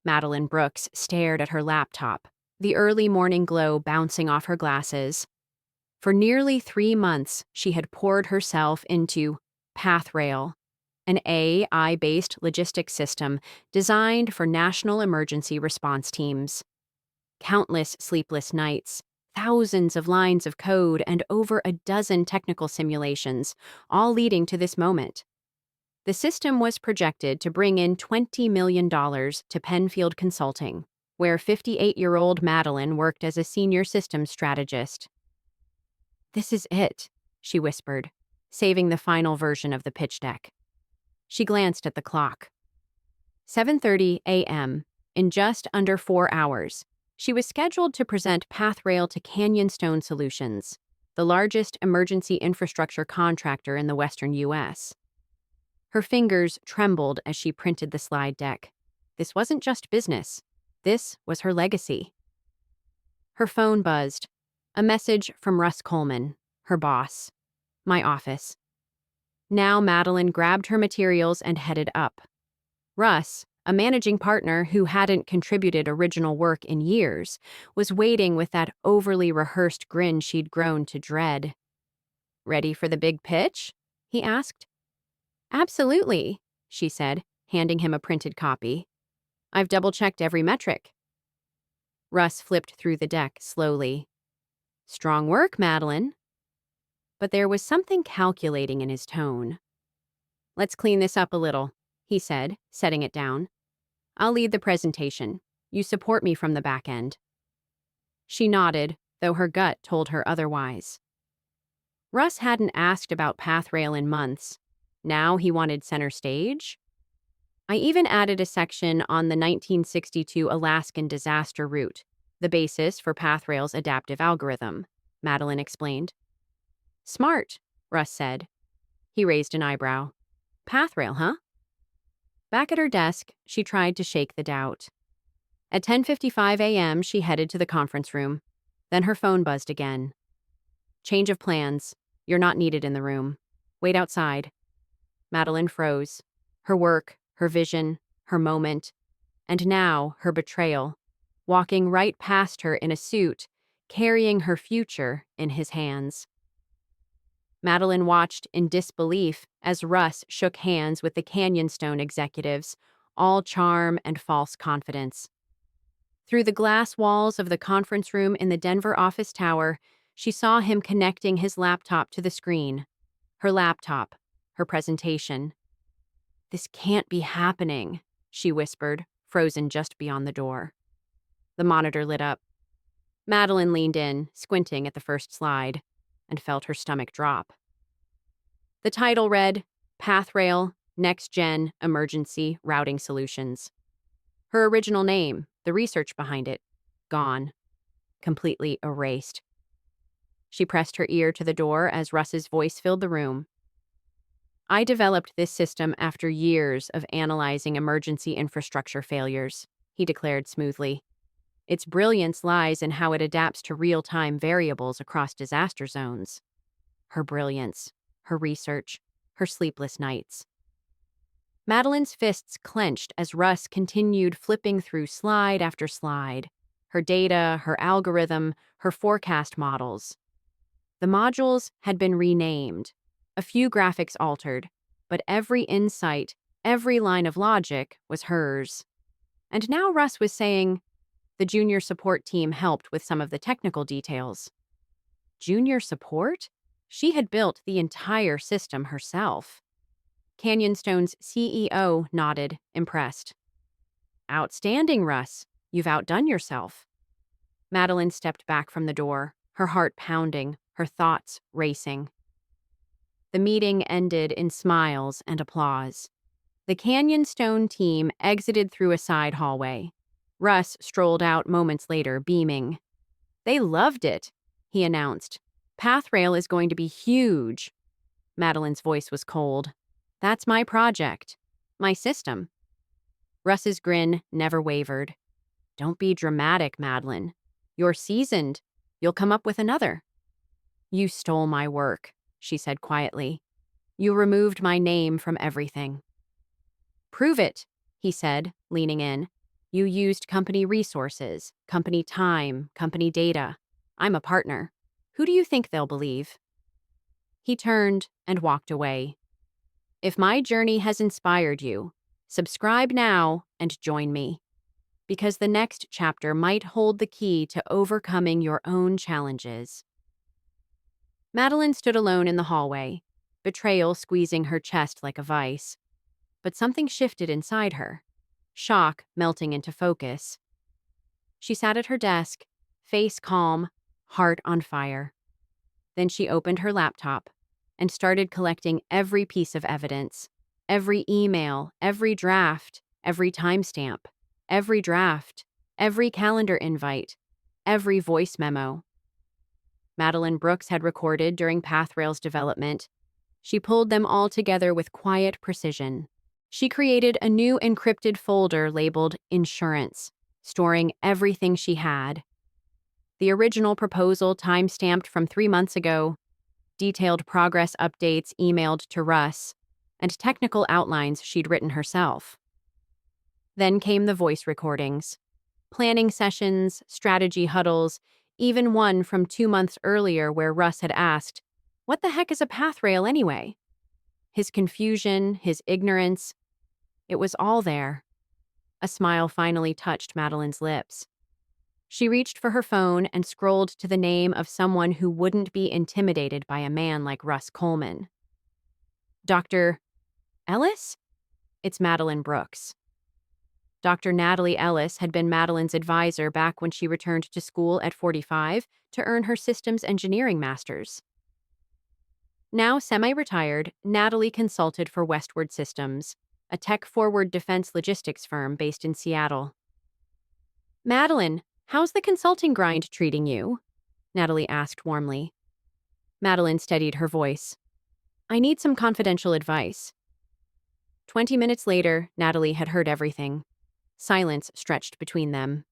Madeline Brooks stared at her laptop, the early morning glow bouncing off her glasses. For nearly 3 months, she had poured herself into PathRail, an AI-based logistics system designed for national emergency response teams. Countless sleepless nights, thousands of lines of code, and over a dozen technical simulations, all leading to this moment. The system was projected to bring in $20 million to Penfield Consulting, where 58-year-old Madeline worked as a senior systems strategist. "This is it," she whispered, saving the final version of the pitch deck. She glanced at the clock. 7:30 a.m. In just under 4 hours, she was scheduled to present PathRail to Canyon Stone Solutions, the largest emergency infrastructure contractor in the western U.S. Her fingers trembled as she printed the slide deck. This wasn't just business. This was her legacy. Her phone buzzed. A message from Russ Coleman, her boss. "My office." Now Madeline grabbed her materials and headed up. Russ, a managing partner who hadn't contributed original work in years, was waiting with that overly rehearsed grin she'd grown to dread. "Ready for the big pitch?" he asked. "Absolutely," she said, handing him a printed copy. "I've double-checked every metric." Russ flipped through the deck slowly. "Strong work, Madeline." But there was something calculating in his tone. "Let's clean this up a little," he said, setting it down. "I'll lead the presentation. You support me from the back end." She nodded, though her gut told her otherwise. Russ hadn't asked about PathRail in months. Now he wanted center stage? "I even added a section on the 1962 Alaskan disaster route, the basis for PathRail's adaptive algorithm," Madeline explained. "Smart," Russ said. He raised an eyebrow. "PathRail, huh?" Back at her desk, she tried to shake the doubt. At 10:55 a.m., she headed to the conference room. Then her phone buzzed again. "Change of plans. You're not needed in the room. Wait outside." Madeline froze. Her work, her vision, her moment, and now her betrayal, walking right past her in a suit, carrying her future in his hands. Madeline watched in disbelief as Russ shook hands with the Canyon Stone executives, all charm and false confidence. Through the glass walls of the conference room in the Denver office tower, she saw him connecting his laptop to the screen. Her laptop, her presentation. "This can't be happening," she whispered, frozen just beyond the door. The monitor lit up. Madeline leaned in, squinting at the first slide, and felt her stomach drop. The title read, PathRail, Next Gen Emergency Routing Solutions. Her original name, the research behind it, gone. Completely erased. She pressed her ear to the door as Russ's voice filled the room. "I developed this system after years of analyzing emergency infrastructure failures," he declared smoothly. "Its brilliance lies in how it adapts to real-time variables across disaster zones." Her brilliance, her research, her sleepless nights. Madeline's fists clenched as Russ continued flipping through slide after slide. Her data, her algorithm, her forecast models. The modules had been renamed, a few graphics altered, but every insight, every line of logic was hers. And now Russ was saying, the junior support team helped with some of the technical details. Junior support? She had built the entire system herself. Canyon Stone's CEO nodded, impressed. "Outstanding, Russ. You've outdone yourself." Madeline stepped back from the door, her heart pounding, her thoughts racing. The meeting ended in smiles and applause. The Canyon Stone team exited through a side hallway. Russ strolled out moments later, beaming. "They loved it," he announced. "PathRail is going to be huge." Madeline's voice was cold. "That's my project. My system." Russ's grin never wavered. "Don't be dramatic, Madeline. You're seasoned. You'll come up with another." "You stole my work," she said quietly. "You removed my name from everything." "Prove it," he said, leaning in. You used company resources, company time, company data. I'm a partner. Who do you think they'll believe?" He turned and walked away. "If my journey has inspired you, subscribe now and join me, because the next chapter might hold the key to overcoming your own challenges." Madeline stood alone in the hallway, betrayal squeezing her chest like a vice. But something shifted inside her, shock melting into focus. She sat at her desk, face calm, heart on fire. Then she opened her laptop and started collecting every piece of evidence, every email, every draft, every timestamp, every draft, every calendar invite, every voice memo Madeline Brooks had recorded during Pathrail's development. She pulled them all together with quiet precision. She created a new encrypted folder labeled Insurance, storing everything she had. The original proposal, time-stamped from 3 months ago, detailed progress updates emailed to Russ, and technical outlines she'd written herself. Then came the voice recordings, planning sessions, strategy huddles, even one from 2 months earlier where Russ had asked, "What the heck is a Pathrail anyway?" His confusion, his ignorance, it was all there. A smile finally touched Madeline's lips. She reached for her phone and scrolled to the name of someone who wouldn't be intimidated by a man like Russ Coleman. "Dr. Ellis?" "It's Madeline Brooks." Dr. Natalie Ellis had been Madeline's advisor back when she returned to school at 45 to earn her systems engineering master's. Now semi-retired, Natalie consulted for Westward Systems, a tech-forward defense logistics firm based in Seattle. "Madeline, how's the consulting grind treating you?" Natalie asked warmly. Madeline steadied her voice. "I need some confidential advice." 20 minutes later, Natalie had heard everything. Silence stretched between them.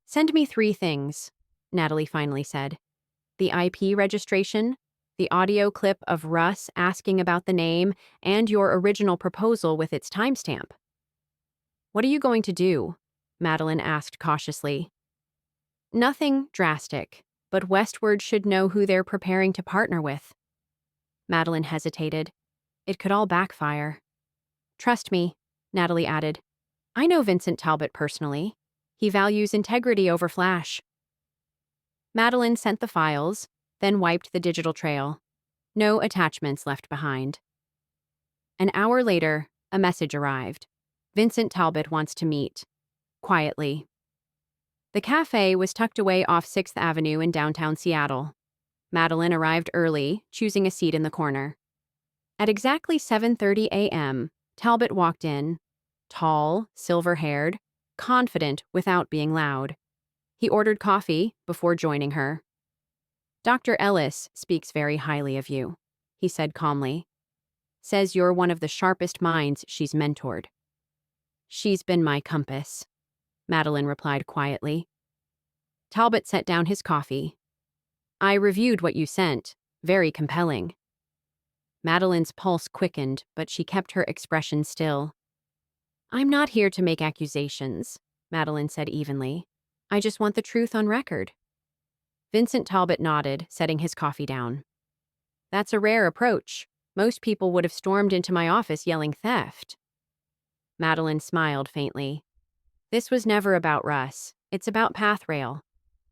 "Send me 3 things," Natalie finally said. "The IP registration, the audio clip of Russ asking about the name, and your original proposal with its timestamp." "What are you going to do?" Madeline asked cautiously. "Nothing drastic, but Westward should know who they're preparing to partner with." Madeline hesitated. It could all backfire. "Trust me," Natalie added. "I know Vincent Talbot personally. He values integrity over flash." Madeline sent the files, then wiped the digital trail. No attachments left behind. An hour later, a message arrived. "Vincent Talbot wants to meet." Quietly. The cafe was tucked away off 6th Avenue in downtown Seattle. Madeline arrived early, choosing a seat in the corner. At exactly 7:30 a.m., Talbot walked in, tall, silver-haired, confident without being loud. He ordered coffee before joining her. "Dr. Ellis speaks very highly of you," he said calmly. "Says you're one of the sharpest minds she's mentored." "She's been my compass," Madeline replied quietly. Talbot set down his coffee. "I reviewed what you sent. Very compelling." Madeline's pulse quickened, but she kept her expression still. "I'm not here to make accusations," Madeline said evenly. "I just want the truth on record." Vincent Talbot nodded, setting his coffee down. "That's a rare approach. Most people would have stormed into my office yelling theft." Madeline smiled faintly. "This was never about Russ. It's about Pathrail.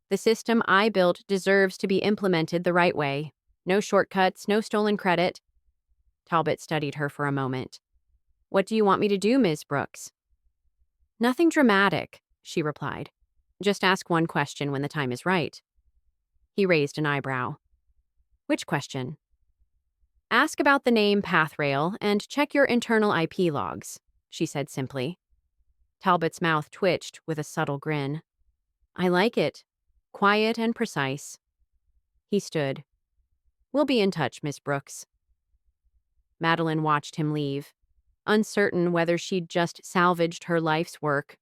The system I built deserves to be implemented the right way. No shortcuts, no stolen credit." Talbot studied her for a moment. "What do you want me to do, Ms. Brooks?" "Nothing dramatic," she replied. "Just ask one question when the time is right." He raised an eyebrow. "Which question?" "Ask about the name Pathrail and check your internal IP logs," she said simply. Talbot's mouth twitched with a subtle grin. "I like it. Quiet and precise." He stood. "We'll be in touch, Miss Brooks." Madeline watched him leave, uncertain whether she'd just salvaged her life's work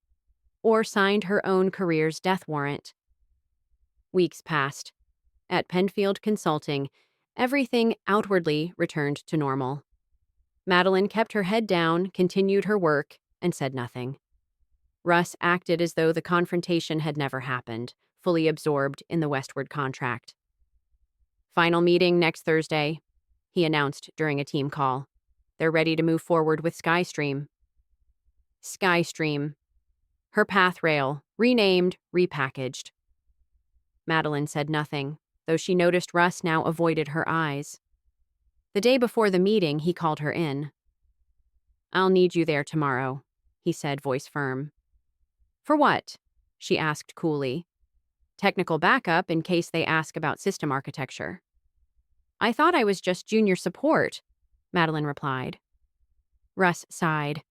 or signed her own career's death warrant. Weeks passed. At Penfield Consulting, everything outwardly returned to normal. Madeline kept her head down, continued her work, and said nothing. Russ acted as though the confrontation had never happened, fully absorbed in the Westward contract. Final meeting next Thursday, he announced during a team call. They're ready to move forward with Skystream. Skystream. Her path rail, renamed, repackaged. Madeline said nothing, though she noticed Russ now avoided her eyes. The day before the meeting, he called her in. "I'll need you there tomorrow," he said, voice firm. "For what?" she asked coolly. "Technical backup in case they ask about system architecture." "I thought I was just junior support," Madeline replied. Russ sighed.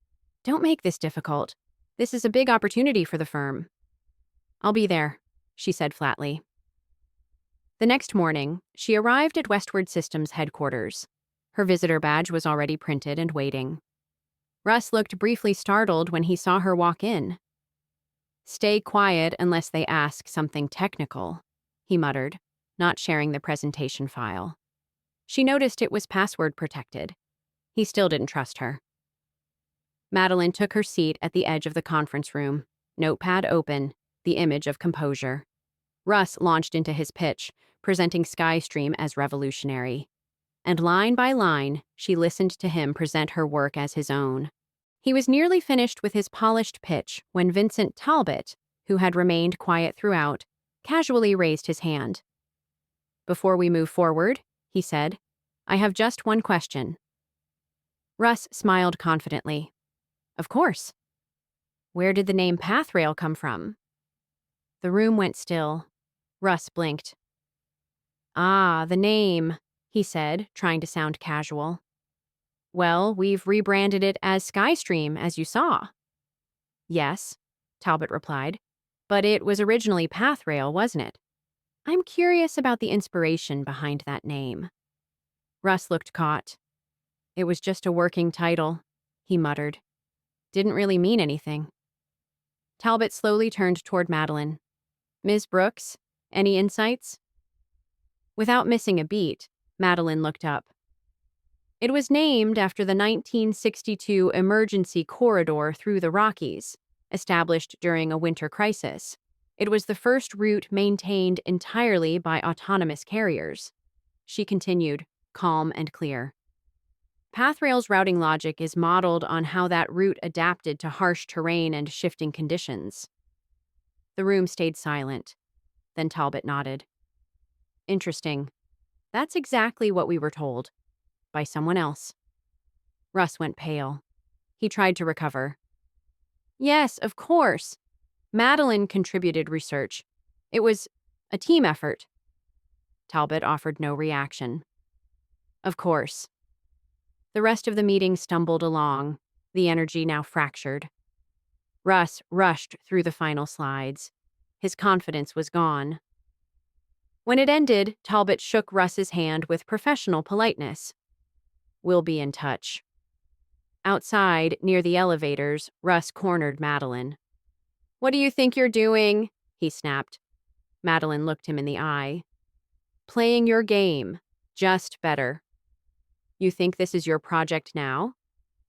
"Don't make this difficult. This is a big opportunity for the firm." "I'll be there," she said flatly. The next morning, she arrived at Westward Systems headquarters. Her visitor badge was already printed and waiting. Russ looked briefly startled when he saw her walk in. "Stay quiet unless they ask something technical," he muttered, not sharing the presentation file. She noticed it was password protected. He still didn't trust her. Madeline took her seat at the edge of the conference room, notepad open, the image of composure. Russ launched into his pitch, presenting Skystream as revolutionary. And line by line, she listened to him present her work as his own. He was nearly finished with his polished pitch when Vincent Talbot, who had remained quiet throughout, casually raised his hand. "Before we move forward," he said, "I have just one question." Russ smiled confidently. "Of course." "Where did the name Pathrail come from?" The room went still. Russ blinked. "Ah, the name," he said, trying to sound casual. "Well, we've rebranded it as Skystream, as you saw." "Yes," Talbot replied, "but it was originally Pathrail, wasn't it? I'm curious about the inspiration behind that name." Russ looked caught. "It was just a working title," he muttered. "Didn't really mean anything." Talbot slowly turned toward Madeline. "Ms. Brooks, any insights?" Without missing a beat, Madeline looked up. "It was named after the 1962 emergency corridor through the Rockies, established during a winter crisis. It was the first route maintained entirely by autonomous carriers." She continued, calm and clear. "Pathrail's routing logic is modeled on how that route adapted to harsh terrain and shifting conditions." The room stayed silent. Then Talbot nodded. "Interesting. That's exactly what we were told. By someone else." Russ went pale. He tried to recover. "Yes, of course. Madeline contributed research. It was a team effort." Talbot offered no reaction. "Of course." The rest of the meeting stumbled along, the energy now fractured. Russ rushed through the final slides. His confidence was gone. When it ended, Talbot shook Russ's hand with professional politeness. "We'll be in touch." Outside, near the elevators, Russ cornered Madeline. "What do you think you're doing?" he snapped. Madeline looked him in the eye. "Playing your game, just better. You think this is your project now?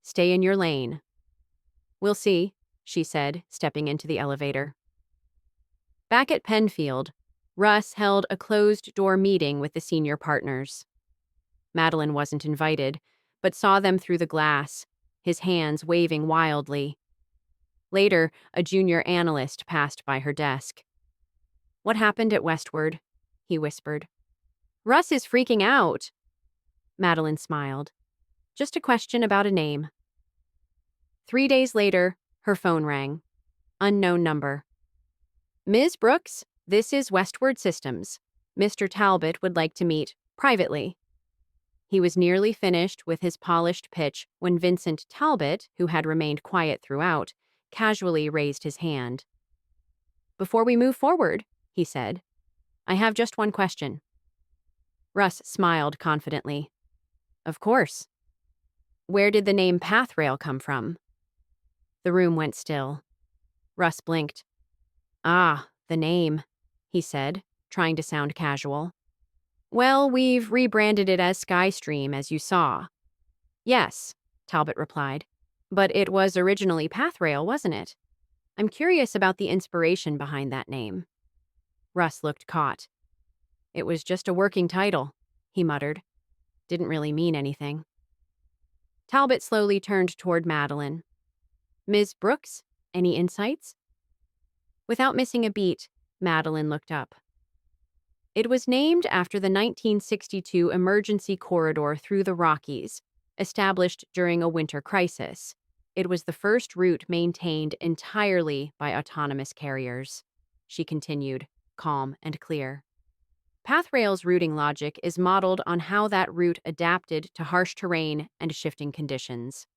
Stay in your lane." "We'll see," she said, stepping into the elevator. Back at Penfield, Russ held a closed-door meeting with the senior partners. Madeline wasn't invited, but saw them through the glass, his hands waving wildly. Later, a junior analyst passed by her desk. "What happened at Westward?" he whispered. "Russ is freaking out." Madeline smiled. "Just a question about a name." 3 days later, her phone rang. Unknown number. "Ms. Brooks, this is Westward Systems. Mr. Talbot would like to meet, privately." He was nearly finished with his polished pitch when Vincent Talbot, who had remained quiet throughout, casually raised his hand. "Before we move forward," he said, "I have just one question." Russ smiled confidently. "Of course." "Where did the name Pathrail come from?" The room went still. Russ blinked. "Ah, the name," he said, trying to sound casual. "Well, we've rebranded it as Skystream, as you saw." "Yes," Talbot replied. "But it was originally Pathrail, wasn't it?" I'm curious about the inspiration behind that name. Russ looked caught. It was just a working title, he muttered. Didn't really mean anything. Talbot slowly turned toward Madeline. Ms. Brooks, any insights? Without missing a beat, Madeline looked up. It was named after the 1962 emergency corridor through the Rockies, established during a winter crisis. It was the first route maintained entirely by autonomous carriers. She continued, calm and clear. PathRail's routing logic is modeled on how that route adapted to harsh terrain and shifting conditions.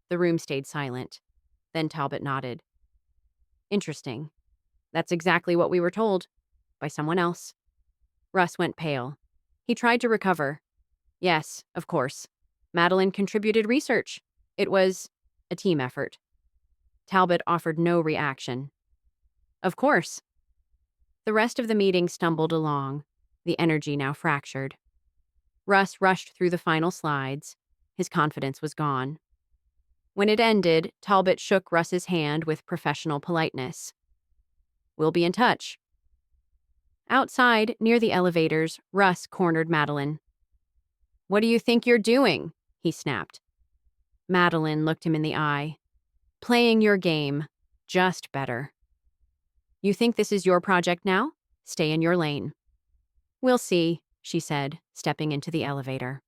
The room stayed silent. Then Talbot nodded. Interesting. That's exactly what we were told. By someone else. Russ went pale. He tried to recover. Yes, of course. Madeline contributed research. It was a team effort. Talbot offered no reaction. Of course. The rest of the meeting stumbled along, the energy now fractured. Russ rushed through the final slides. His confidence was gone. When it ended, Talbot shook Russ's hand with professional politeness. We'll be in touch. Outside, near the elevators, Russ cornered Madeline. What do you think you're doing? He snapped. Madeline looked him in the eye. Playing your game, just better. You think this is your project now? Stay in your lane. We'll see, she said, stepping into the elevator.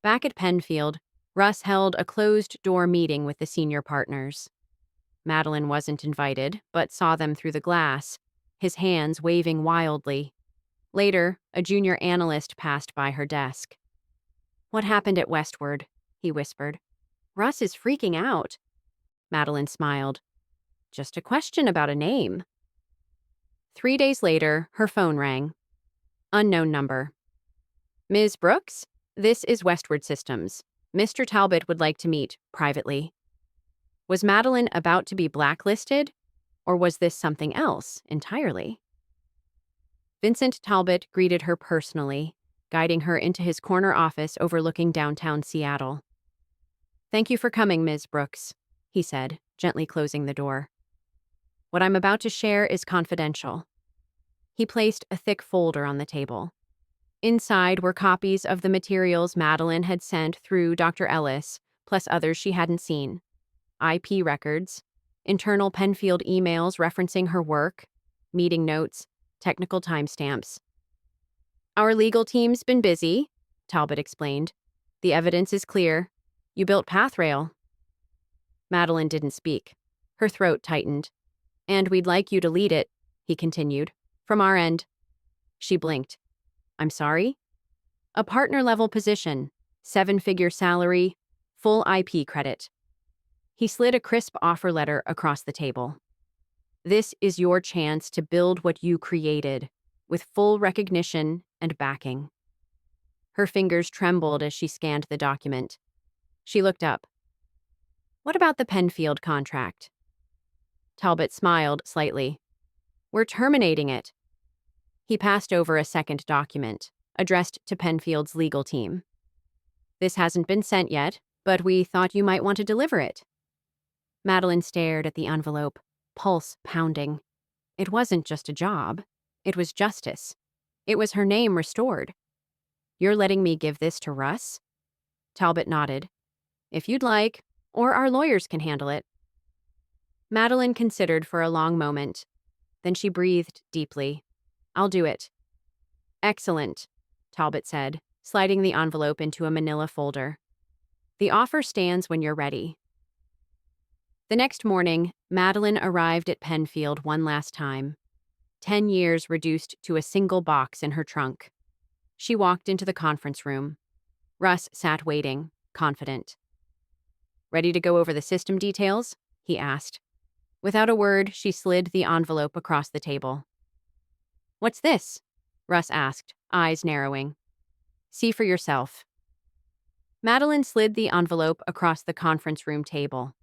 Back at Penfield, Russ held a closed-door meeting with the senior partners. Madeline wasn't invited, but saw them through the glass, his hands waving wildly. Later, a junior analyst passed by her desk. What happened at Westward? He whispered. Russ is freaking out. Madeline smiled. Just a question about a name. 3 days later, her phone rang. Unknown number. Ms. Brooks, this is Westward Systems. Mr. Talbot would like to meet privately. Was Madeline about to be blacklisted, or was this something else entirely? Vincent Talbot greeted her personally, guiding her into his corner office overlooking downtown Seattle. Thank you for coming, Ms. Brooks, he said, gently closing the door. What I'm about to share is confidential. He placed a thick folder on the table. Inside were copies of the materials Madeline had sent through Dr. Ellis, plus others she hadn't seen. IP records, internal Penfield emails referencing her work, meeting notes, technical timestamps. Our legal team's been busy, Talbot explained. The evidence is clear. You built PathRail. Madeline didn't speak. Her throat tightened. And we'd like you to lead it, he continued. From our end. She blinked. I'm sorry? A partner-level position, 7-figure salary, full IP credit. He slid a crisp offer letter across the table. This is your chance to build what you created, with full recognition and backing. Her fingers trembled as she scanned the document. She looked up. What about the Penfield contract? Talbot smiled slightly. We're terminating it. He passed over a second document, addressed to Penfield's legal team. This hasn't been sent yet, but we thought you might want to deliver it. Madeline stared at the envelope, pulse pounding. It wasn't just a job. It was justice. It was her name restored. You're letting me give this to Russ? Talbot nodded. If you'd like, or our lawyers can handle it. Madeline considered for a long moment. Then she breathed deeply. I'll do it. Excellent, Talbot said, sliding the envelope into a manila folder. The offer stands when you're ready. The next morning, Madeline arrived at Penfield one last time. 10 years reduced to a single box in her trunk. She walked into the conference room. Russ sat waiting, confident. Ready to go over the system details? He asked. Without a word, she slid the envelope across the table. What's this? Russ asked, eyes narrowing. See for yourself. Madeline slid the envelope across the conference room table.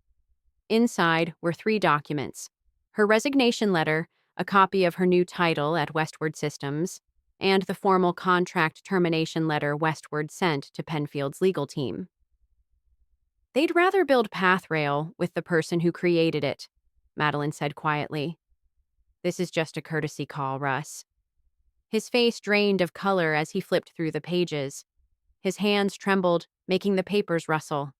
Inside were 3 documents. Her resignation letter, a copy of her new title at Westward Systems, and the formal contract termination letter Westward sent to Penfield's legal team. They'd rather build PathRail with the person who created it, Madeline said quietly. This is just a courtesy call, Russ. His face drained of color as he flipped through the pages. His hands trembled, making the papers rustle.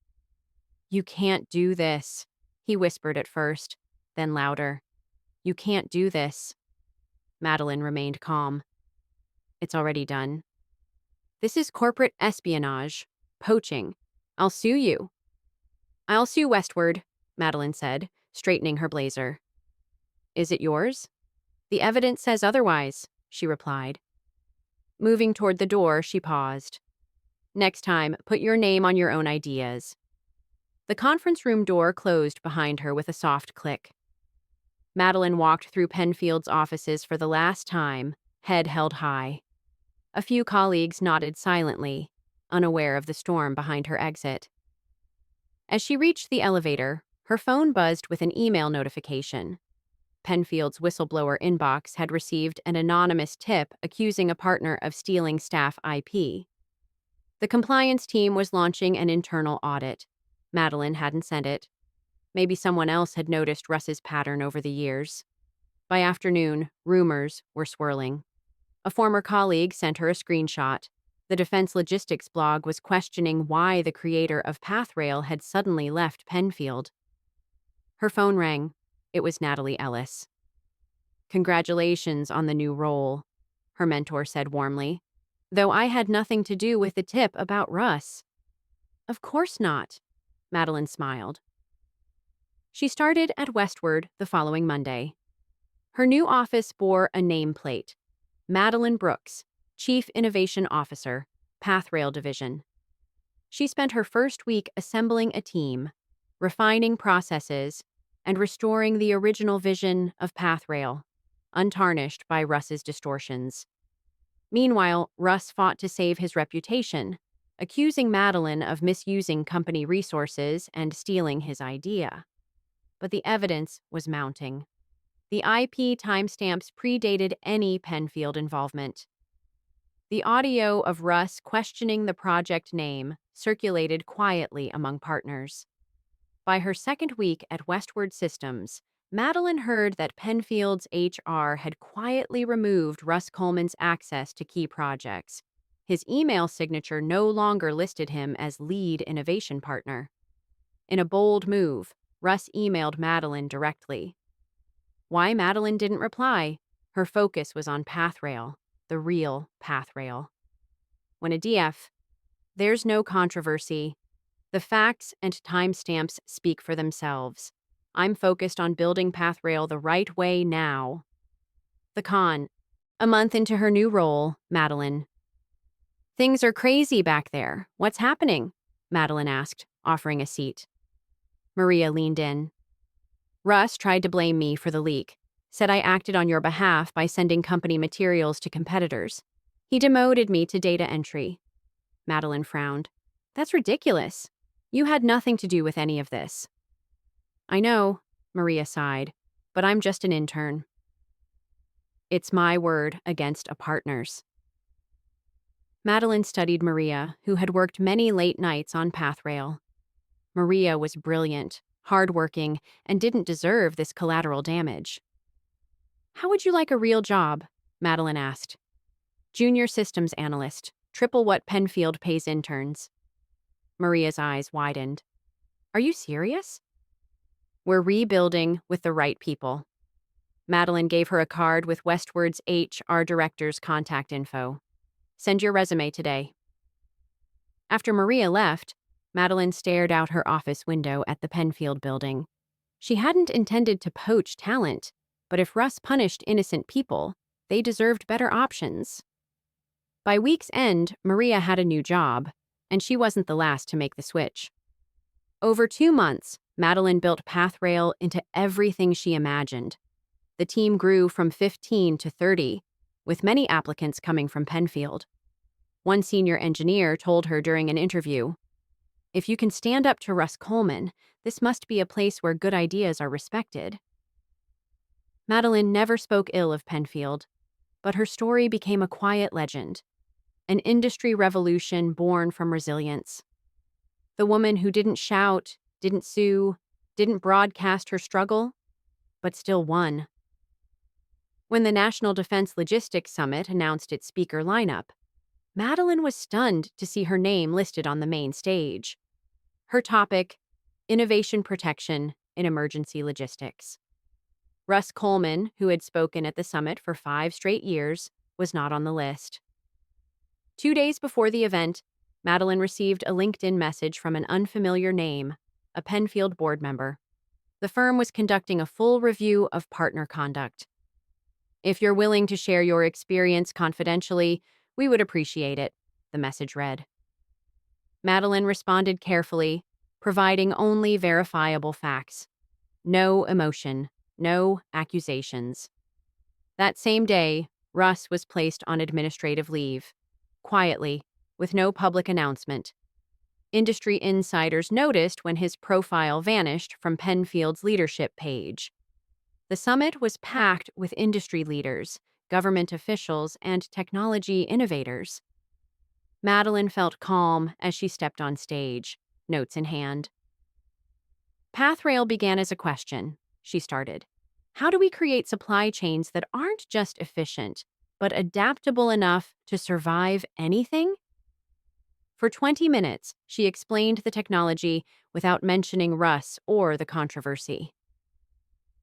You can't do this, he whispered at first, then louder. You can't do this. Madeline remained calm. It's already done. This is corporate espionage, poaching. I'll sue you. I'll sue Westward, Madeline said, straightening her blazer. Is it yours? The evidence says otherwise, she replied. Moving toward the door, she paused. Next time, put your name on your own ideas. The conference room door closed behind her with a soft click. Madeline walked through Penfield's offices for the last time, head held high. A few colleagues nodded silently, unaware of the storm behind her exit. As she reached the elevator, her phone buzzed with an email notification. Penfield's whistleblower inbox had received an anonymous tip accusing a partner of stealing staff IP. The compliance team was launching an internal audit. Madeline hadn't sent it. Maybe someone else had noticed Russ's pattern over the years. By afternoon, rumors were swirling. A former colleague sent her a screenshot. The Defense Logistics blog was questioning why the creator of PathRail had suddenly left Penfield. Her phone rang. It was Natalie Ellis. Congratulations on the new role, her mentor said warmly. Though I had nothing to do with the tip about Russ. Of course not, Madeline smiled. She started at Westward the following Monday. Her new office bore a nameplate. Madeline Brooks, Chief Innovation Officer, PathRail Division. She spent her first week assembling a team, refining processes, and restoring the original vision of PathRail, untarnished by Russ's distortions. Meanwhile, Russ fought to save his reputation, accusing Madeline of misusing company resources and stealing his idea. But the evidence was mounting. The IP timestamps predated any Penfield involvement. The audio of Russ questioning the project name circulated quietly among partners. By her second week at Westward Systems, Madeline heard that Penfield's HR had quietly removed Russ Coleman's access to key projects. His email signature no longer listed him as lead innovation partner. In a bold move, Russ emailed Madeline directly. Why Madeline didn't reply? Her focus was on PathRail, the real PathRail. When a DF, there's no controversy. The facts and timestamps speak for themselves. I'm focused on building PathRail the right way now. The con. A month into her new role, Madeline. Things are crazy back there. What's happening? Madeline asked, offering a seat. Maria leaned in. Russ tried to blame me for the leak, said I acted on your behalf by sending company materials to competitors. He demoted me to data entry. Madeline frowned. That's ridiculous. You had nothing to do with any of this. I know, Maria sighed, but I'm just an intern. It's my word against a partner's. Madeline studied Maria, who had worked many late nights on PathRail. Maria was brilliant, hardworking, and didn't deserve this collateral damage. How would you like a real job? Madeline asked. Junior systems analyst, triple what Penfield pays interns. Maria's eyes widened. Are you serious? We're rebuilding with the right people. Madeline gave her a card with Westward's HR director's contact info. Send your resume today. After Maria left, Madeline stared out her office window at the Penfield building. She hadn't intended to poach talent, but if Russ punished innocent people, they deserved better options. By week's end, Maria had a new job, and she wasn't the last to make the switch. Over 2 months, Madeline built PathRail into everything she imagined. The team grew from 15 to 30, with many applicants coming from Penfield. One senior engineer told her during an interview, "If you can stand up to Russ Coleman, this must be a place where good ideas are respected." Madeline never spoke ill of Penfield, but her story became a quiet legend, an industry revolution born from resilience. The woman who didn't shout, didn't sue, didn't broadcast her struggle, but still won. When the National Defense Logistics Summit announced its speaker lineup, Madeline was stunned to see her name listed on the main stage. Her topic: Innovation Protection in Emergency Logistics. Russ Coleman, who had spoken at the summit for 5 straight years, was not on the list. 2 days before the event, Madeline received a LinkedIn message from an unfamiliar name, a Penfield board member. The firm was conducting a full review of partner conduct. "If you're willing to share your experience confidentially, we would appreciate it," the message read. Madeline responded carefully, providing only verifiable facts. No emotion, no accusations. That same day, Russ was placed on administrative leave, quietly, with no public announcement. Industry insiders noticed when his profile vanished from Penfield's leadership page. The summit was packed with industry leaders, government officials, and technology innovators. Madeline felt calm as she stepped on stage, notes in hand. "Pathrail began as a question," she started. "How do we create supply chains that aren't just efficient, but adaptable enough to survive anything?" For 20 minutes, she explained the technology without mentioning Russ or the controversy.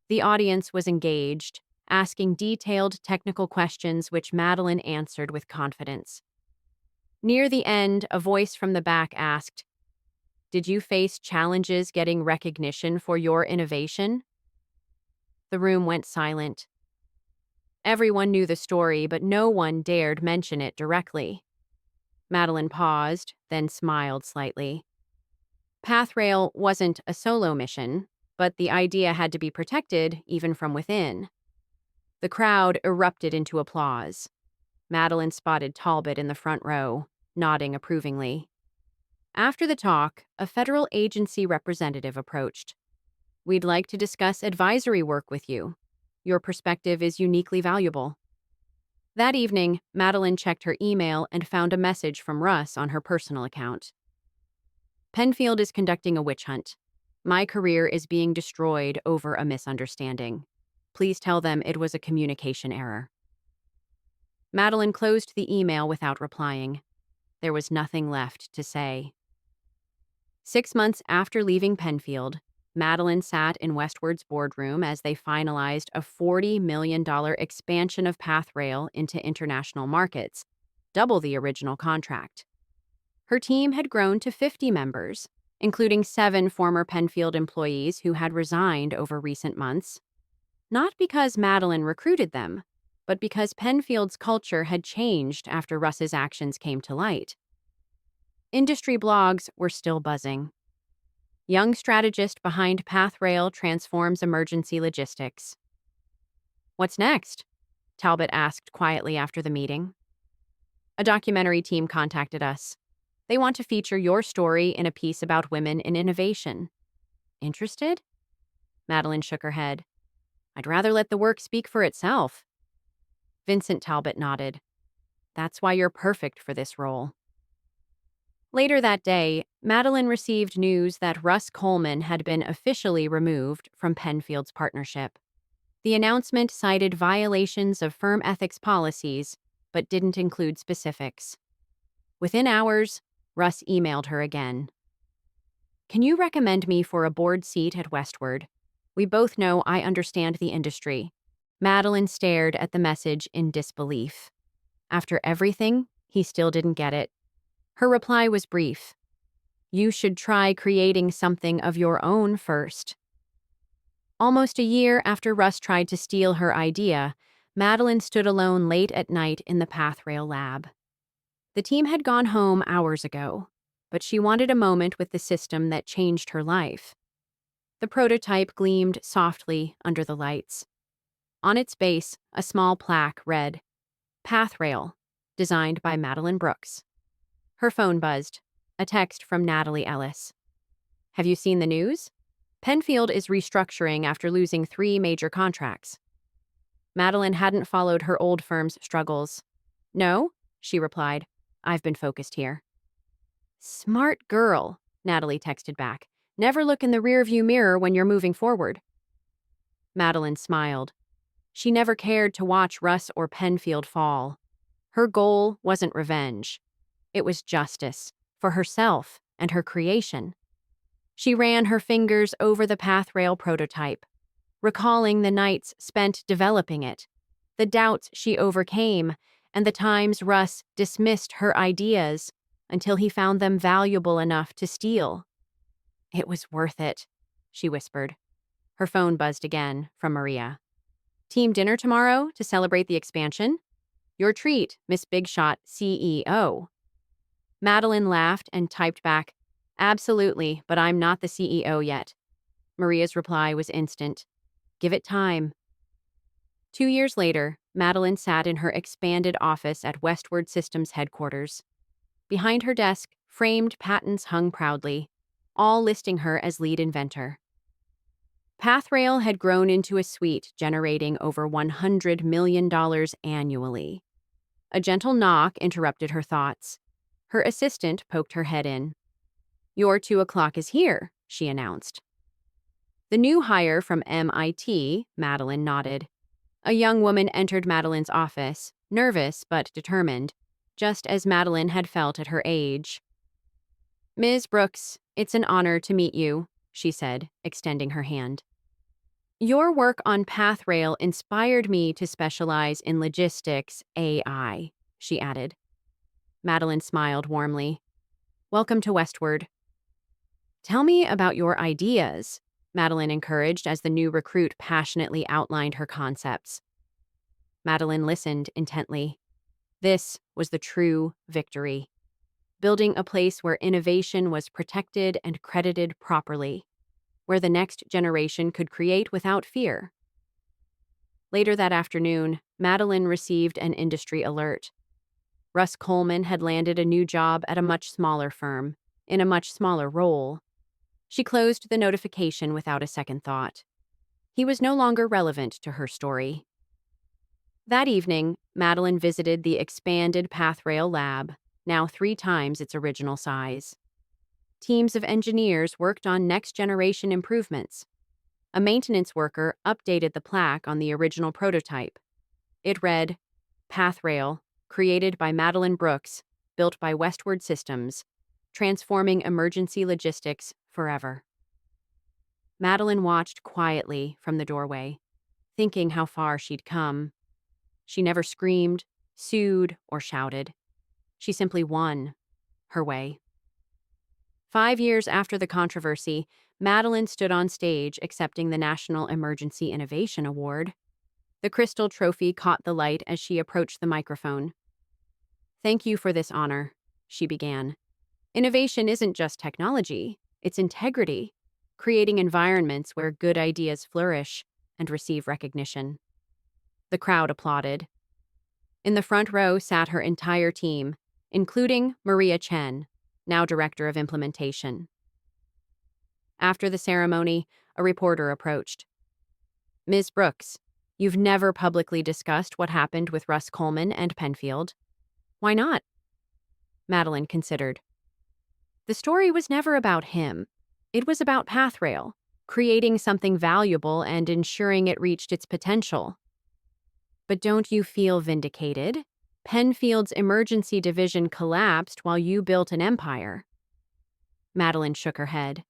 The audience was engaged, asking detailed technical questions which Madeline answered with confidence. Near the end, a voice from the back asked, "Did you face challenges getting recognition for your innovation?" The room went silent. Everyone knew the story, but no one dared mention it directly. Madeline paused, then smiled slightly. Pathrail wasn't a solo mission, but the idea had to be protected even from within. The crowd erupted into applause. Madeline spotted Talbot in the front row, nodding approvingly. After the talk, a federal agency representative approached. "We'd like to discuss advisory work with you. Your perspective is uniquely valuable." That evening, Madeline checked her email and found a message from Russ on her personal account. "Penfield is conducting a witch hunt. My career is being destroyed over a misunderstanding. Please tell them it was a communication error." Madeline closed the email without replying. There was nothing left to say. 6 months after leaving Penfield, Madeline sat in Westward's boardroom as they finalized a $40 million expansion of Pathrail into international markets, double the original contract. Her team had grown to 50 members, including 7 former Penfield employees who had resigned over recent months. Not because Madeline recruited them, but because Penfield's culture had changed after Russ's actions came to light. Industry blogs were still buzzing. "Young strategist behind Pathrail transforms emergency logistics." "What's next?" Talbot asked quietly after the meeting. "A documentary team contacted us. They want to feature your story in a piece about women in innovation." "Interested?" Madeline shook her head. "I'd rather let the work speak for itself." Vincent Talbot nodded. "That's why you're perfect for this role." Later that day, Madeline received news that Russ Coleman had been officially removed from Penfield's partnership. The announcement cited violations of firm ethics policies, but didn't include specifics. Within hours, Russ emailed her again. "Can you recommend me for a board seat at Westward? We both know I understand the industry." Madeline stared at the message in disbelief. After everything, he still didn't get it. Her reply was brief. "You should try creating something of your own first." Almost a year after Russ tried to steal her idea, Madeline stood alone late at night in the Pathrail lab. The team had gone home hours ago, but she wanted a moment with the system that changed her life. The prototype gleamed softly under the lights. On its base, a small plaque read, "Pathrail, designed by Madeline Brooks." Her phone buzzed. A text from Natalie Ellis. "Have you seen the news? Penfield is restructuring after losing 3 major contracts." Madeline hadn't followed her old firm's struggles. "No," she replied. "I've been focused here." "Smart girl," Natalie texted back. "Never look in the rearview mirror when you're moving forward." Madeline smiled. She never cared to watch Russ or Penfield fall. Her goal wasn't revenge. It was justice, for herself and her creation. She ran her fingers over the Pathrail prototype, recalling the nights spent developing it, the doubts she overcame, and the times Russ dismissed her ideas until he found them valuable enough to steal. "It was worth it," she whispered. Her phone buzzed again from Maria. "Team dinner tomorrow to celebrate the expansion? Your treat, Miss Bigshot CEO." Madeline laughed and typed back, "Absolutely, but I'm not the CEO yet." Maria's reply was instant. "Give it time." 2 years later, Madeline sat in her expanded office at Westward Systems headquarters. Behind her desk, framed patents hung proudly, all listing her as lead inventor. Pathrail had grown into a suite generating over $100 million annually. A gentle knock interrupted her thoughts. Her assistant poked her head in. "Your 2 o'clock is here," she announced. The new hire from MIT, Madeline nodded. A young woman entered Madeline's office, nervous but determined, just as Madeline had felt at her age. "Ms. Brooks, it's an honor to meet you," she said, extending her hand. "Your work on Pathrail inspired me to specialize in logistics AI," she added. Madeline smiled warmly. "Welcome to Westward." "Tell me about your ideas," Madeline encouraged as the new recruit passionately outlined her concepts. Madeline listened intently. This was the true victory. Building a place where innovation was protected and credited properly, where the next generation could create without fear. Later that afternoon, Madeline received an industry alert. Russ Coleman had landed a new job at a much smaller firm, in a much smaller role. She closed the notification without a second thought. He was no longer relevant to her story. That evening, Madeline visited the expanded Pathrail lab, now 3 times its original size. Teams of engineers worked on next-generation improvements. A maintenance worker updated the plaque on the original prototype. It read, "Pathrail, created by Madeline Brooks, built by Westward Systems, transforming emergency logistics forever." Madeline watched quietly from the doorway, thinking how far she'd come. She never screamed, sued, or shouted. She simply won her way. 5 years after the controversy, Madeline stood on stage accepting the National Emergency Innovation Award. The crystal trophy caught the light as she approached the microphone. "Thank you for this honor," she began. "Innovation isn't just technology, it's integrity, creating environments where good ideas flourish and receive recognition." The crowd applauded. In the front row sat her entire team, including Maria Chen, now Director of Implementation. After the ceremony, a reporter approached. "Ms. Brooks, you've never publicly discussed what happened with Russ Coleman and Penfield. Why not?" Madeline considered. "The story was never about him. It was about Pathrail, creating something valuable and ensuring it reached its potential." "But don't you feel vindicated? Penfield's emergency division collapsed while you built an empire." Madeline shook her head.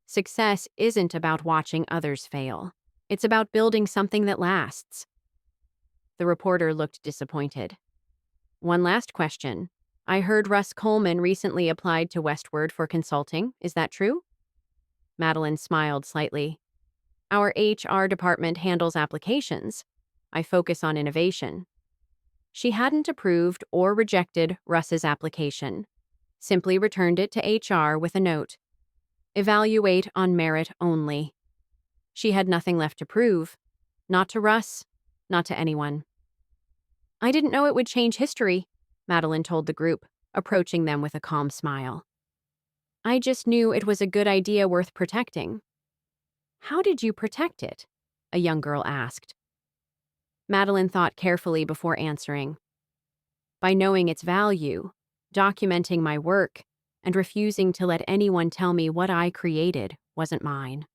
"Success isn't about watching others fail. It's about building something that lasts." The reporter looked disappointed. "One last question. I heard Russ Coleman recently applied to Westward for consulting. Is that true?" Madeline smiled slightly. "Our HR department handles applications. I focus on innovation." She hadn't approved or rejected Russ's application, simply returned it to HR with a note. "Evaluate on merit only." She had nothing left to prove. Not to Russ, not to anyone. "I didn't know it would change history," Madeline told the group, approaching them with a calm smile. "I just knew it was a good idea worth protecting." "How did you protect it?" a young girl asked. Madeline thought carefully before answering. "By knowing its value, documenting my work, and refusing to let anyone tell me what I created wasn't mine."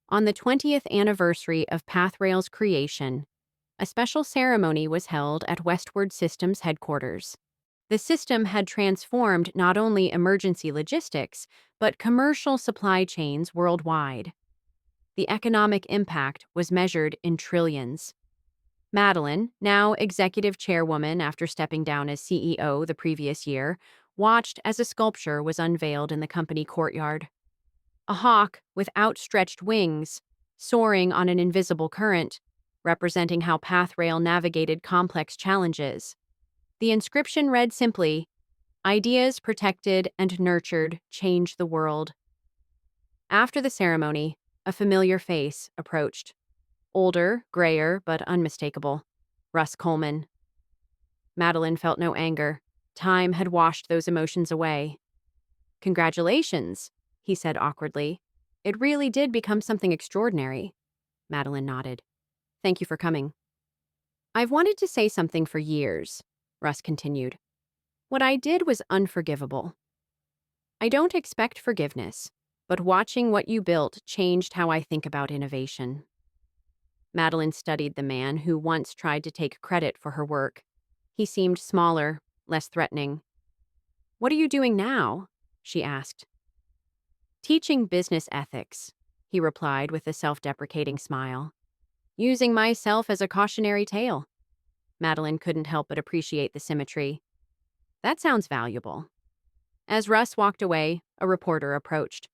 On the 20th anniversary of Pathrail's creation, a special ceremony was held at Westward Systems headquarters. The system had transformed not only emergency logistics, but commercial supply chains worldwide. The economic impact was measured in trillions. Madeline, now executive chairwoman after stepping down as CEO the previous year, watched as a sculpture was unveiled in the company courtyard. A hawk with outstretched wings, soaring on an invisible current, representing how Pathrail navigated complex challenges. The inscription read simply, "Ideas protected and nurtured change the world." After the ceremony, a familiar face approached. Older, grayer, but unmistakable. Russ Coleman. Madeline felt no anger. Time had washed those emotions away. "Congratulations," he said awkwardly. "It really did become something extraordinary." Madeline nodded. "Thank you for coming." "I've wanted to say something for years," Russ continued. "What I did was unforgivable. I don't expect forgiveness, but watching what you built changed how I think about innovation." Madeline studied the man who once tried to take credit for her work. He seemed smaller, less threatening. "What are you doing now?" she asked. "Teaching business ethics," he replied with a self-deprecating smile. "Using myself as a cautionary tale." Madeline couldn't help but appreciate the symmetry. "That sounds valuable." As Russ walked away, a reporter approached.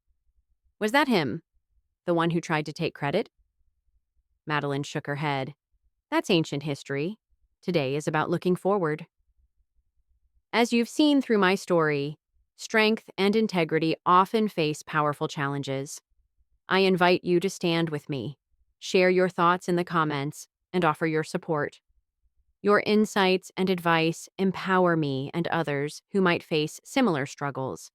"Was that him? The one who tried to take credit?" Madeline shook her head. "That's ancient history. Today is about looking forward." As you've seen through my story, strength and integrity often face powerful challenges. I invite you to stand with me, share your thoughts in the comments, and offer your support. Your insights and advice empower me and others who might face similar struggles.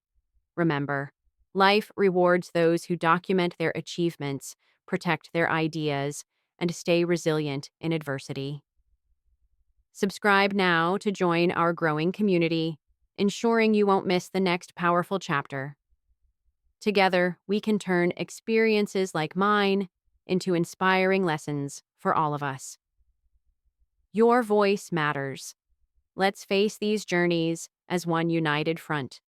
Remember, life rewards those who document their achievements, protect their ideas, and stay resilient in adversity. Subscribe now to join our growing community, ensuring you won't miss the next powerful chapter. Together, we can turn experiences like mine into inspiring lessons for all of us. Your voice matters. Let's face these journeys as one united front.